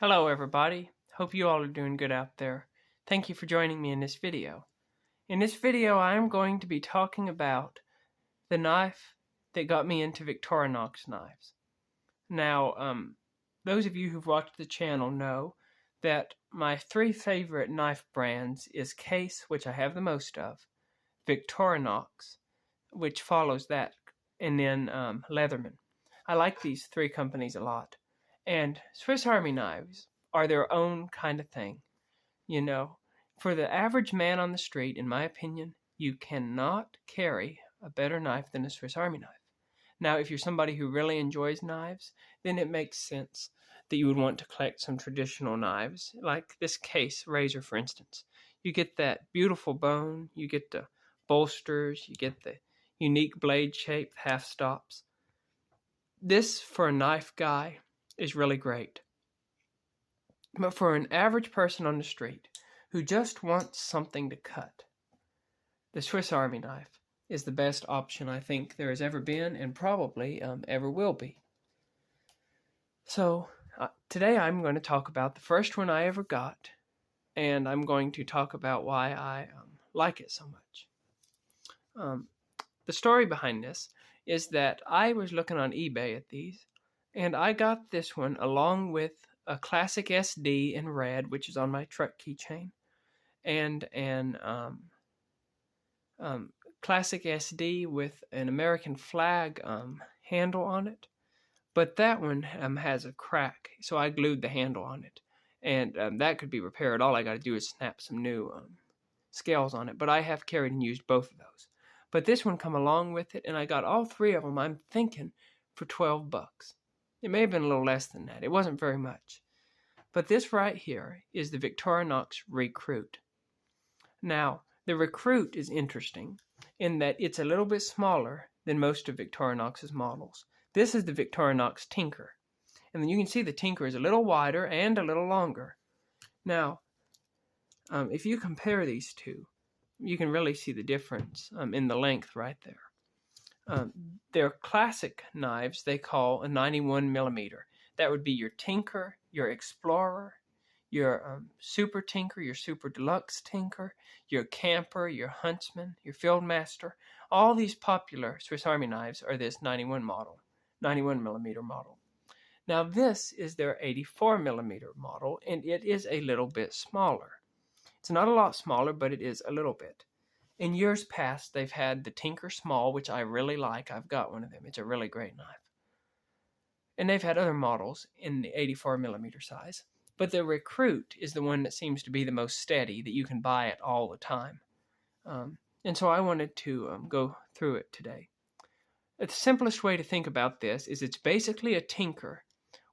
Hello everybody, hope you all are doing good out there. Thank you for joining me in this video. In this video I am going to be talking about the knife that got me into Victorinox knives. Now, those of you who've watched the channel know that my three favorite knife brands is Case, which I have the most of, Victorinox, which follows that, and then Leatherman. I like these three companies a lot. And Swiss Army knives are their own kind of thing. You know, for the average man on the street, in my opinion, you cannot carry a better knife than a Swiss Army knife. Now, if you're somebody who really enjoys knives, then it makes sense that you would want to collect some traditional knives, like this Case razor, for instance. You get that beautiful bone, you get the bolsters, you get the unique blade shape, half stops. This, for a knife guy, is really great. But for an average person on the street who just wants something to cut, the Swiss Army knife is the best option I think there has ever been and probably ever will be. So today I'm going to talk about the first one I ever got, and I'm going to talk about why I like it so much. The story behind this is that I was looking on eBay at these, and I got this one along with a classic SD in red, which is on my truck keychain, and an classic SD with an American flag handle on it. But that one has a crack, so I glued the handle on it, and that could be repaired. All I got to do is snap some new scales on it. But I have carried and used both of those. But this one come along with it, and I got all three of them, I'm thinking, for $12. It may have been a little less than that. It wasn't very much. But this right here is the Victorinox Recruit. Now, the Recruit is interesting in that it's a little bit smaller than most of Victorinox's models. This is the Victorinox Tinker. And then you can see the Tinker is a little wider and a little longer. Now, if you compare these two, you can really see the difference in the length right there. They're classic knives they call a 91 millimeter. That would be your Tinker, your Explorer, your Super Tinker, your Super Deluxe Tinker, your Camper, your Huntsman, your Fieldmaster. All these popular Swiss Army knives are this 91 millimeter model. Now this is their 84 millimeter model, and it is a little bit smaller. It's not a lot smaller, but it is a little bit. In years past, they've had the Tinker Small, which I really like. I've got one of them. It's a really great knife. And they've had other models in the 84 millimeter size. But the Recruit is the one that seems to be the most steady, that you can buy it all the time. And so I wanted to go through it today. The simplest way to think about this is it's basically a Tinker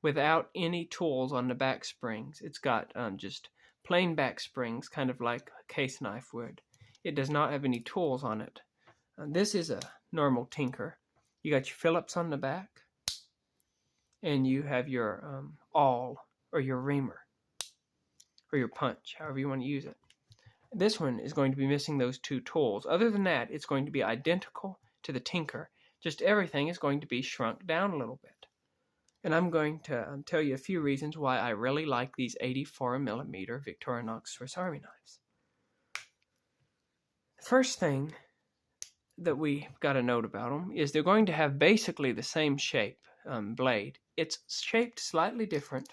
without any tools on the back springs. It's got just plain back springs, kind of like a case knife would. It does not have any tools on it. This is a normal Tinker. You got your Phillips on the back, and you have your awl, or your reamer, or your punch, however you want to use it. This one is going to be missing those two tools. Other than that, it's going to be identical to the Tinker, just everything is going to be shrunk down a little bit. And I'm going to tell you a few reasons why I really like these 84 millimeter Victorinox Swiss Army knives. The first thing that we got to note about them is they're going to have basically the same shape blade. It's shaped slightly different.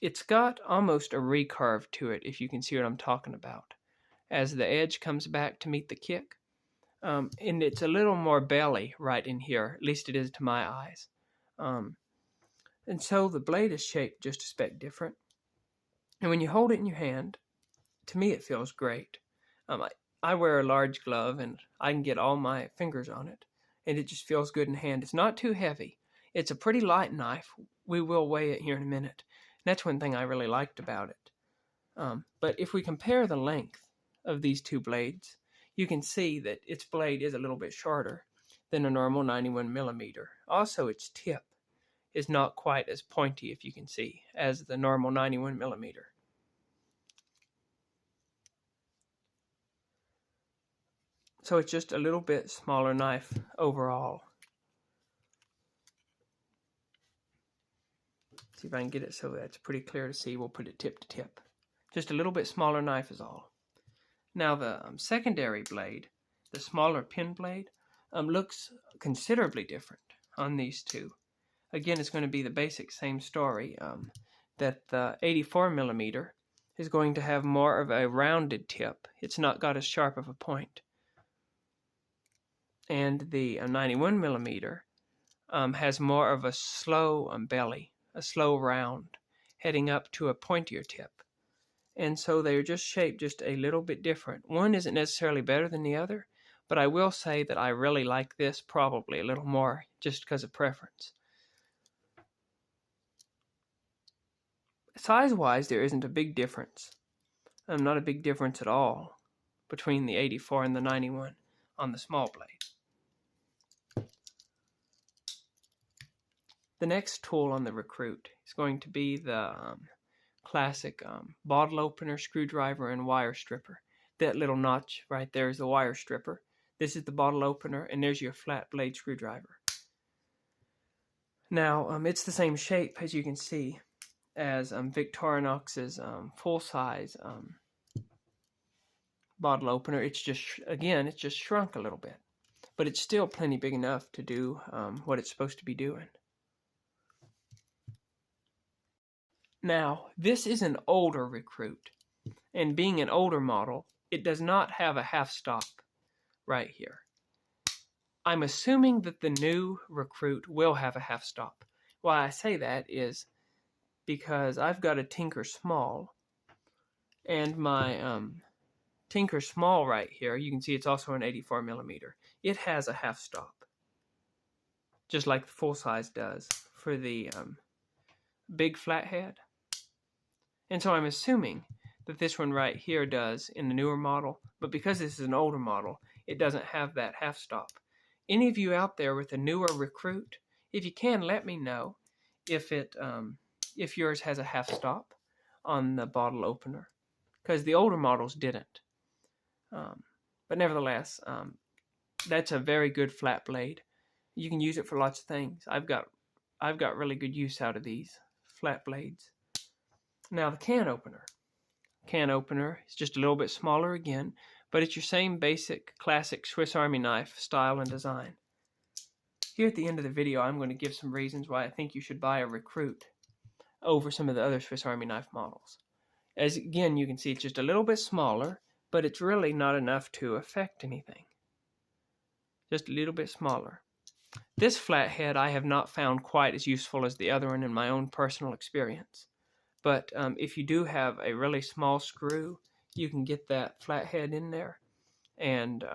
It's got almost a recurve to it, if you can see what I'm talking about, as the edge comes back to meet the kick. And it's a little more belly right in here, at least it is to my eyes. And so the blade is shaped just a speck different. And when you hold it in your hand, to me it feels great. I wear a large glove, and I can get all my fingers on it, and it just feels good in hand. It's not too heavy. It's a pretty light knife. We will weigh it here in a minute. And that's one thing I really liked about it. But if we compare the length of these two blades, you can see that its blade is a little bit shorter than a normal 91 millimeter. Also, its tip is not quite as pointy, if you can see, as the normal 91 millimeter. So it's just a little bit smaller knife overall. see if I can get it so that's pretty clear to see. We'll put it tip to tip. Just a little bit smaller knife is all. Now the secondary blade, the smaller pin blade, looks considerably different on these two. Again, it's going to be the basic same story, that the 84 millimeter is going to have more of a rounded tip. It's not got as sharp of a point. And the 91 millimeter has more of a slow belly, a slow round, heading up to a pointier tip. And so they're just shaped just a little bit different. One isn't necessarily better than the other, but I will say that I really like this probably a little more just because of preference. Size-wise, there isn't a big difference. Not a big difference at all between the 84 and the 91 on the small blade. The next tool on the Recruit is going to be the classic bottle opener, screwdriver, and wire stripper. That little notch right there is the wire stripper. This is the bottle opener, and there's your flat blade screwdriver. Now, it's the same shape, as you can see, as Victorinox's full-size bottle opener. It's just, again, it's just shrunk a little bit. But it's still plenty big enough to do what it's supposed to be doing. Now, this is an older Recruit, and being an older model, it does not have a half stop right here. I'm assuming that the new Recruit will have a half stop. Why I say that is because I've got a Tinker Small, and my Tinker Small right here, you can see it's also an 84 millimeter. It has a half stop, just like the full size does for the big flathead. And so I'm assuming that this one right here does in the newer model, but because this is an older model, it doesn't have that half stop. Any of you out there with a newer Recruit, if you can, let me know if yours has a half stop on the bottle opener, because the older models didn't. But nevertheless, that's a very good flat blade. You can use it for lots of things. I've got really good use out of these flat blades. Now the can opener. Can opener is just a little bit smaller again, but it's your same basic classic Swiss Army knife style and design. Here at the end of the video, I'm going to give some reasons why I think you should buy a Recruit over some of the other Swiss Army knife models. As again, you can see it's just a little bit smaller, but it's really not enough to affect anything. Just a little bit smaller. This flathead I have not found quite as useful as the other one in my own personal experience. But if you do have a really small screw, you can get that flathead in there, and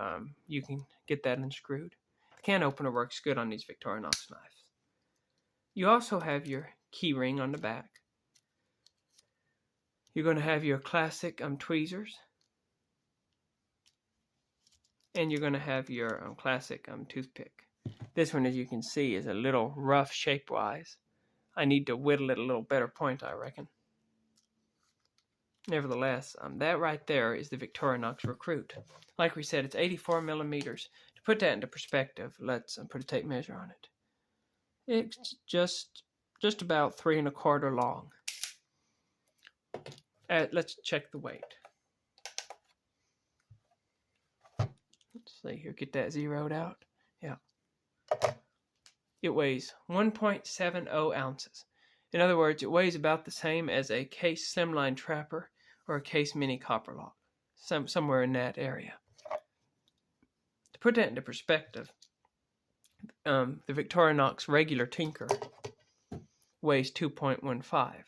you can get that unscrewed. The can opener works good on these Victorinox knives. You also have your key ring on the back. You're going to have your classic tweezers. And you're going to have your classic toothpick. This one, as you can see, is a little rough shape-wise. I need to whittle it a little better point, I reckon. Nevertheless, that right there is the Victorinox Recruit. Like we said, it's 84 millimeters. To put that into perspective, let's put a tape measure on it. It's just about 3 1/4 long. Let's check the weight. Let's see here, get that zeroed out. Yeah. It weighs 1.70 ounces. In other words, it weighs about the same as a Case Slimline Trapper or a Case Mini Copperlock, somewhere in that area. To put that into perspective, the Victorinox regular Tinker weighs 2.15.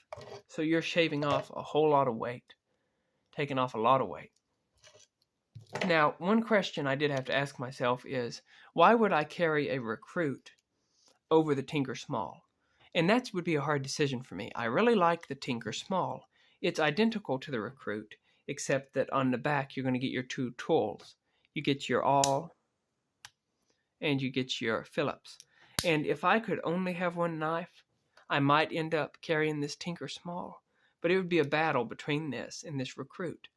So you're shaving off a whole lot of weight, taking off a lot of weight. Now, one question I did have to ask myself is, why would I carry a Recruit over the Tinker Small? And that would be a hard decision for me. I really like the Tinker Small. It's identical to the Recruit, except that on the back you're going to get your two tools. You get your awl, and you get your Phillips. And if I could only have one knife, I might end up carrying this Tinker Small. But it would be a battle between this and this Recruit.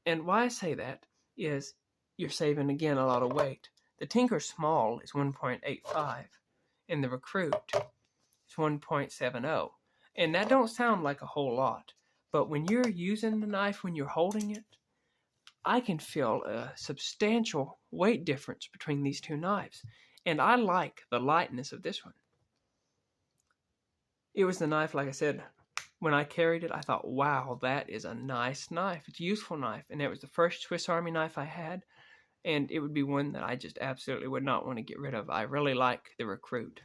And why I say that is you're saving, again, a lot of weight. The Tinker Small is 1.85, and the Recruit is 1.70. And that don't sound like a whole lot, but when you're using the knife, when you're holding it, I can feel a substantial weight difference between these two knives. And I like the lightness of this one. It was the knife, like I said, when I carried it, I thought, wow, that is a nice knife. It's a useful knife. And it was the first Swiss Army knife I had. And it would be one that I just absolutely would not want to get rid of. I really like the Recruit.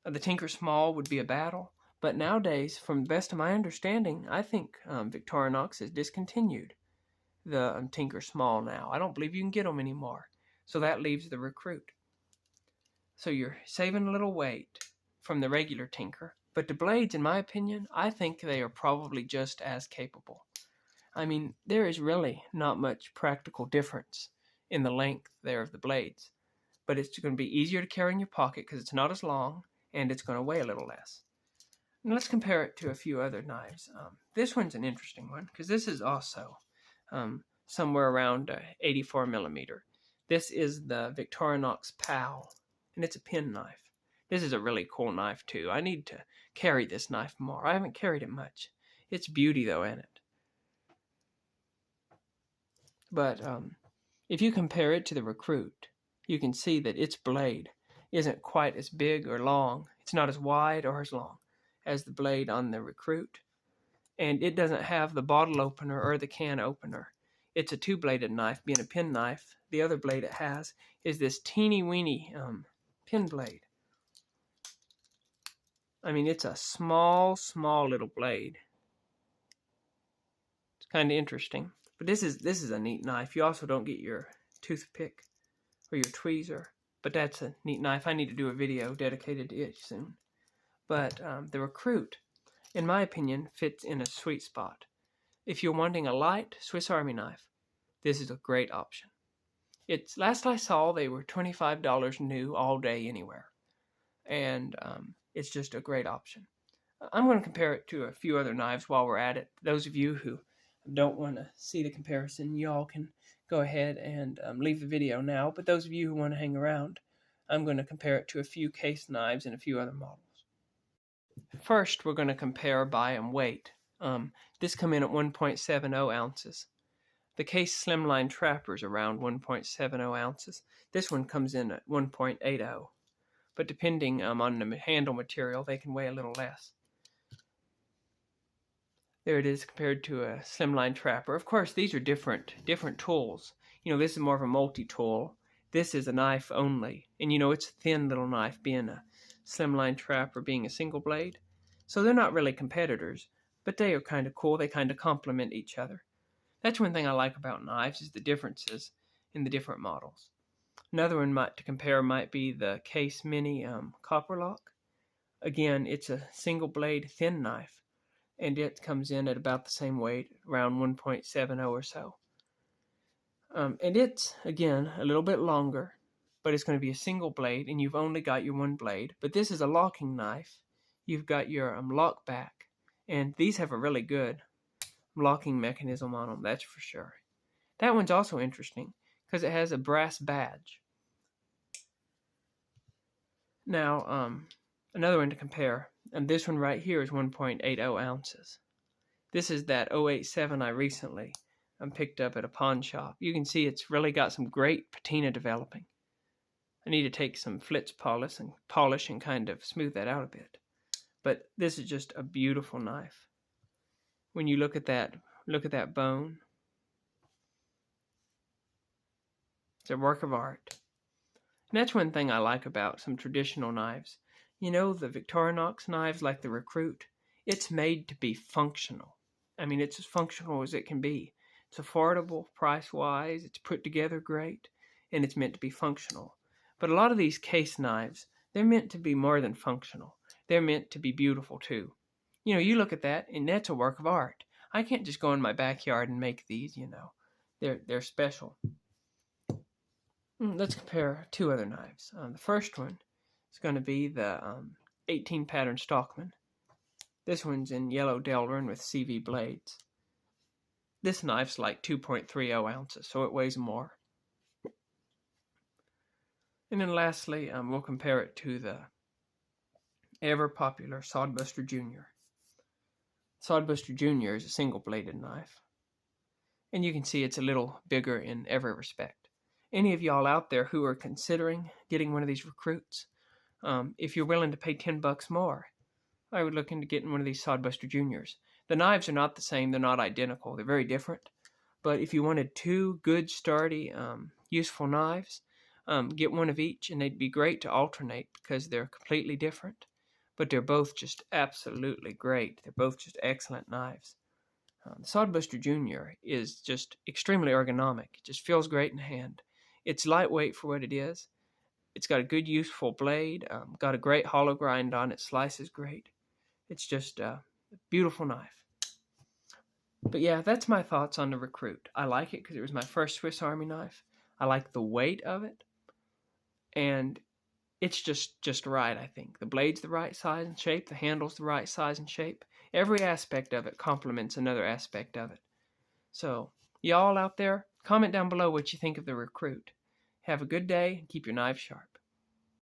The Tinker Small would be a battle. But nowadays, from the best of my understanding, I think Victorinox has discontinued the Tinker Small now. I don't believe you can get them anymore. So that leaves the Recruit. So you're saving a little weight from the regular Tinker. But the blades, in my opinion, I think they are probably just as capable. I mean, there is really not much practical difference in the length there of the blades. But it's going to be easier to carry in your pocket because it's not as long and it's going to weigh a little less. And let's compare it to a few other knives. This one's an interesting one because this is also somewhere around 84 millimeter. This is the Victorinox PAL, and it's a pen knife. This is a really cool knife too. I need to carry this knife more. I haven't carried it much. It's beauty though in it. But if you compare it to the Recruit, you can see that its blade isn't quite as big or long. It's not as wide or as long as the blade on the Recruit. And it doesn't have the bottle opener or the can opener. It's a two-bladed knife, being a pen knife. The other blade it has is this teeny-weeny pen blade. I mean, it's a small little blade. It's kind of interesting. But this is a neat knife. You also don't get your toothpick or your tweezer. But that's a neat knife. I need to do a video dedicated to it soon. But the Recruit, in my opinion, fits in a sweet spot. If you're wanting a light Swiss Army knife, this is a great option. It's last I saw, they were $25 new all day anywhere. And it's just a great option. I'm going to compare it to a few other knives while we're at it. Those of you who don't want to see the comparison, y'all can go ahead and leave the video now. But those of you who want to hang around, I'm going to compare it to a few case knives and a few other models. First, we're going to compare by weight. This come in at 1.70 ounces. The Case Slimline Trapper is around 1.70 ounces. This one comes in at 1.80. But depending on the handle material, they can weigh a little less. There it is compared to a Slimline Trapper. Of course, these are different tools. You know, this is more of a multi-tool. This is a knife only. And you know, it's a thin little knife, being a Slimline Trapper being a single blade. So they're not really competitors, but they are kind of cool. They kind of complement each other. That's one thing I like about knives, is the differences in the different models. Another one to compare might be the Case Mini Copper Lock. Again, it's a single blade thin knife, and it comes in at about the same weight, around 1.70 or so. And it's, again, a little bit longer, but it's going to be a single blade, and you've only got your one blade. But this is a locking knife. You've got your lock back, and these have a really good locking mechanism on them, that's for sure. That one's also interesting because it has a brass badge. Now, another one to compare, and this one right here is 1.80 ounces. This is that 087 I recently picked up at a pawn shop. You can see it's really got some great patina developing. I need to take some Flitz polish and kind of smooth that out a bit. But this is just a beautiful knife. When you look at that bone. It's a work of art. And that's one thing I like about some traditional knives. You know, the Victorinox knives like the Recruit, it's made to be functional. I mean, it's as functional as it can be. It's affordable price-wise, it's put together great, and it's meant to be functional. But a lot of these case knives, they're meant to be more than functional. They're meant to be beautiful too. You know, you look at that, and that's a work of art. I can't just go in my backyard and make these, you know. They're special. Let's compare two other knives. The first one is going to be the 18 pattern Stockman. This one's in yellow Delrin with CV blades. This knife's like 2.30 ounces, so it weighs more. And then lastly, we'll compare it to the ever popular Sodbuster Jr. Sodbuster Jr. is a single-bladed knife, and you can see it's a little bigger in every respect. Any of y'all out there who are considering getting one of these recruits, if you're willing to pay $10 more, I would look into getting one of these Sodbuster Juniors. The knives are not the same. They're not identical. They're very different. But if you wanted two good, sturdy, useful knives, get one of each, and they'd be great to alternate because they're completely different. But they're both just absolutely great. They're both just excellent knives. The Sodbuster Jr. is just extremely ergonomic. It just feels great in hand. It's lightweight for what it is. It's got a good, useful blade. Got a great hollow grind on it. Slices great. It's just a beautiful knife. But yeah, that's my thoughts on the Recruit. I like it because it was my first Swiss Army knife. I like the weight of it. And it's just right, I think. The blade's the right size and shape. The handle's the right size and shape. Every aspect of it complements another aspect of it. So, y'all out there, comment down below what you think of the Recruit. Have a good day and keep your knives sharp.